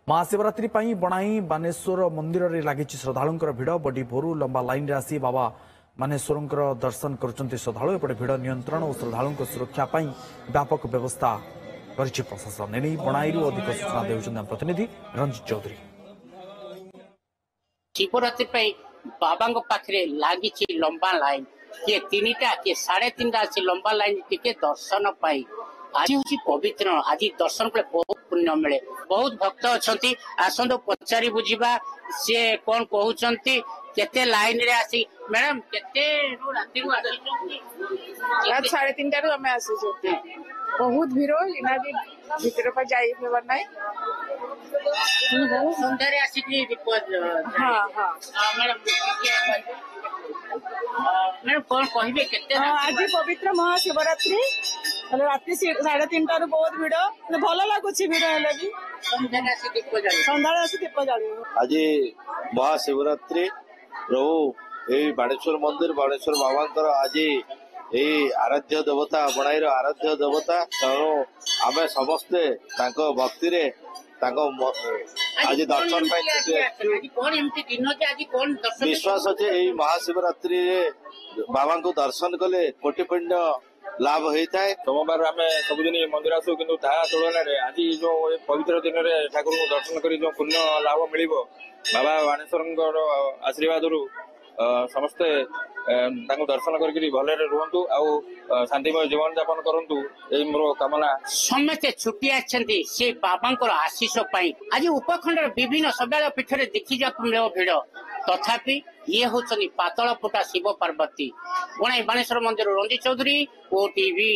महाशिवरात्रि बणाई बानेश्वर मंदिर में लगी श्रद्धालुंर भिड़ बड़ी भोरू लंबा लाइन में आसी बाबा मानेश्वर दर्शन करुंच श्रद्धालु एपटे भिड़ नियंत्रण और श्रद्धालुं सुरक्षा व्यापक व्यवस्था कर प्रशासन एने बणाई अधिक सूचना देउछन प्रतिनिधि रंजित चौधरी। शिवरात्रि बाबा पाखे लगी लंबा लाइन किए 3टा किए 3.5 अच्छी लंबा लाइन टिके दर्शन पाई आज हूँ पवित्र आज दर्शन कले बहुत पुण्य मिले। बहुत भक्त अच्छा आसतु पचारि बुझा सी कौन कहते केते लाइन रे आसी मैडम केते राति रात 3:30 आम आसु बहुत भीड़ इना भीतर पर जाई हेबर नै संध्यारे आसी हां हां मैडम मैडम कौन कहबे केते आज पवित्र महाशिवरात्रि राति 3:30 बहुत भीड़ भल लगुच भीड़ हेले भी संध्यारे आसी दीप जाली आज महाशिवरात्रि प्रभु यही बाणेश्वर मंदिर बाणेश्वर बाबा आज यही आराध्य देवता बणाईर आराध्य देवता तेणु आम समस्ते भक्ति रे आज दर्शन विश्वास अच्छे यही महाशिवरात्रि बाबा को दर्शन कले कोटि पुण्य लाभ होता है। सोमवार आम सबुदिन मंदिर आसू कि तुलन आज जो पवित्र दिन में ठाकुर को दर्शन कर जो पुण्य लाभ मिल बाबा बाणेश्वर आशीर्वाद समस्ते दर्शन करके भले रुहतु आ शांतिमय जीवन यापन करूँ यही मोर कामना। समस्ते छुट्टी आछंती से बाबा आशीष आज उपखंड विभिन्न शैवाल पीठ में देखी जा भिड़ तथापि ये होचनी पातल फुटा शिव पार्वती बणाई बाणेश्वर मंदिर रंजित चौधरी ओटीवी।